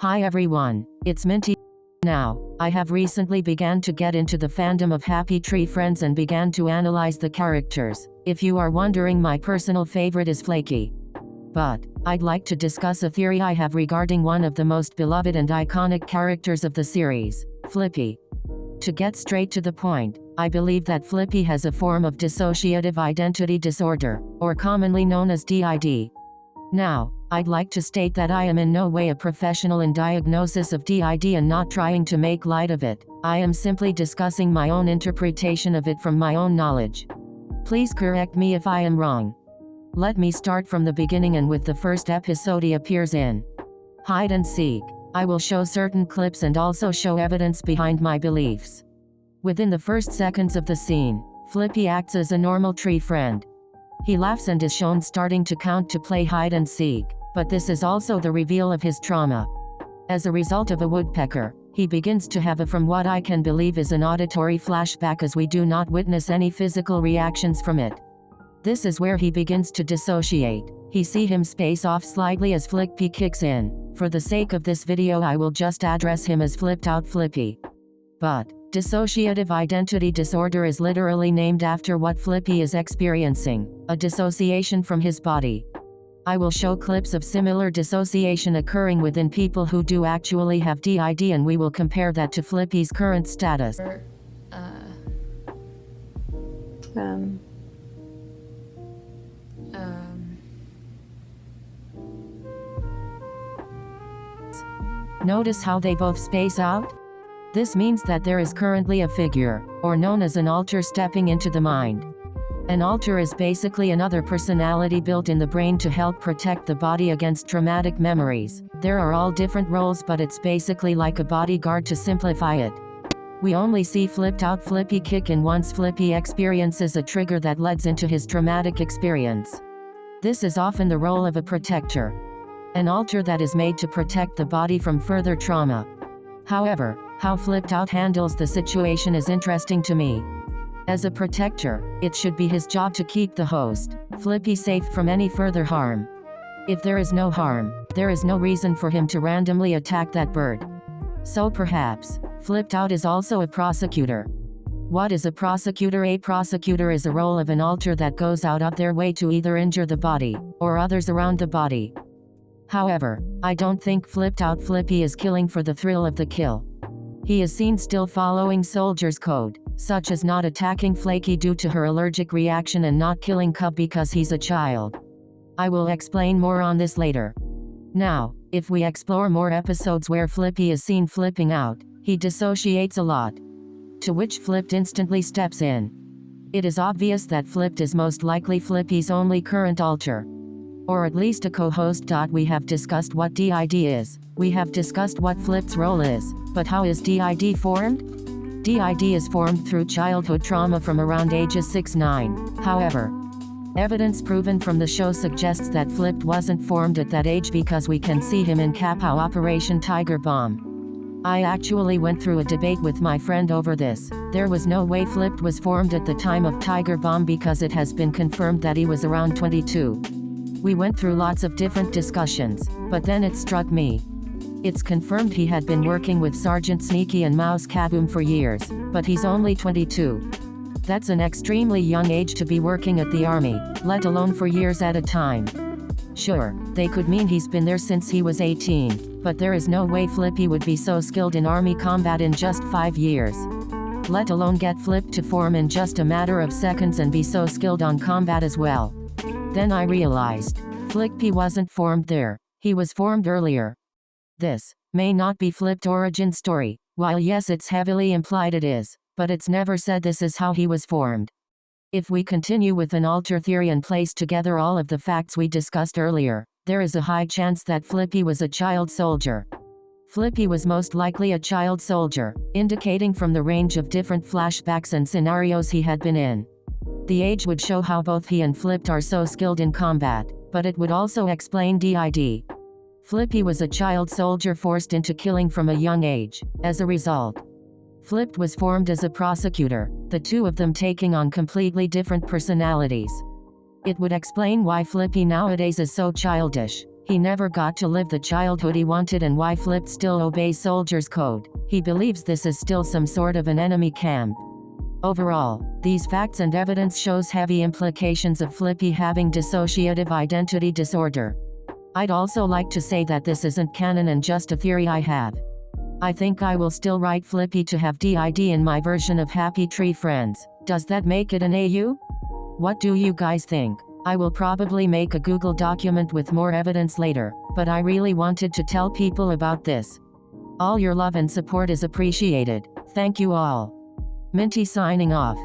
Hi everyone, it's Minty. Now, I have recently began to get into the fandom of Happy Tree Friends and began to analyze the characters. If you are wondering, my personal favorite is Flaky. But, I'd like to discuss a theory I have regarding one of the most beloved and iconic characters of the series, Flippy. To get straight to the point, I believe that Flippy has a form of dissociative identity disorder, or commonly known as DID. Now, I'd like to state that I am in no way a professional in diagnosis of DID and not trying to make light of it. I am simply discussing my own interpretation of it from my own knowledge. Please correct me if I am wrong. Let me start from the beginning and with the first episode he appears in. Hide and Seek. I will show certain clips and also show evidence behind my beliefs. Within the first seconds of the scene, Flippy acts as a normal tree friend. He laughs and is shown starting to count to play hide and seek, but this is also the reveal of his trauma. As a result of a woodpecker, he begins to have from what I can believe is an auditory flashback, as we do not witness any physical reactions from it. This is where he begins to dissociate. He see him space off slightly as Flippy kicks in. For the sake of this video I will just address him as flipped out Flippy. But, dissociative identity disorder is literally named after what Flippy is experiencing, a dissociation from his body. I will show clips of similar dissociation occurring within people who do actually have DID, and we will compare that to Flippy's current status. Notice how they both space out? This means that there is currently a figure, or known as an alter, stepping into the mind. An alter is basically another personality built in the brain to help protect the body against traumatic memories. There are all different roles, but it's basically like a bodyguard to simplify it. We only see flipped out Flippy kick in once Flippy experiences a trigger that leads into his traumatic experience. This is often the role of a protector. An alter that is made to protect the body from further trauma. However, how flipped out handles the situation is interesting to me. As a protector, it should be his job to keep the host, Flippy, safe from any further harm. If there is no harm, there is no reason for him to randomly attack that bird. So perhaps, flipped out is also a prosecutor. What is a prosecutor? A prosecutor is a role of an alter that goes out of their way to either injure the body, or others around the body. However, I don't think flipped out Flippy is killing for the thrill of the kill. He is seen still following soldier's code, such as not attacking Flaky due to her allergic reaction and not killing Cub because he's a child. I will explain more on this later. Now, if we explore more episodes where Flippy is seen flipping out, he dissociates a lot. To which Flipped instantly steps in. It is obvious that Flipped is most likely Flippy's only current alter. Or at least a co-host. We have discussed what DID is, we have discussed what Flipped's role is, but how is DID formed? DID is formed through childhood trauma from around ages 6-9. However, evidence proven from the show suggests that Flipped wasn't formed at that age, because we can see him in Kapow Operation Tiger Bomb. I actually went through a debate with my friend over this. There was no way Flipped was formed at the time of Tiger Bomb, because it has been confirmed that he was around 22. We went through lots of different discussions, but then it struck me. It's confirmed he had been working with Sergeant Sneaky and Mouse Kaboom for years, but he's only 22. That's an extremely young age to be working at the army, let alone for years at a time. Sure, they could mean he's been there since he was 18, but there is no way Flippy would be so skilled in army combat in just 5 years. Let alone get Flipped to form in just a matter of seconds and be so skilled on combat as well. Then I realized, Flippy wasn't formed there, he was formed earlier. This may not be Flipped origin story, while yes, it's heavily implied it is, but it's never said this is how he was formed. If we continue with an alter theory and place together all of the facts we discussed earlier, there is a high chance that Flippy was a child soldier. Flippy was most likely a child soldier, indicating from the range of different flashbacks and scenarios he had been in. The age would show how both he and Flipped are so skilled in combat, but it would also explain DID. Flippy was a child soldier forced into killing from a young age. As a result, Flipped was formed as a prosecutor, the two of them taking on completely different personalities. It would explain why Flippy nowadays is so childish. He never got to live the childhood he wanted, and why Flip still obeys Soldier's code. He believes this is still some sort of an enemy camp. Overall, these facts and evidence shows heavy implications of Flippy having dissociative identity disorder. I'd also like to say that this isn't canon and just a theory I have. I think I will still write Flippy to have D.I.D in my version of Happy Tree Friends. Does that make it an AU? What do you guys think? I will probably make a Google document with more evidence later, but I really wanted to tell people about this. All your love and support is appreciated. Thank you all. Minty signing off.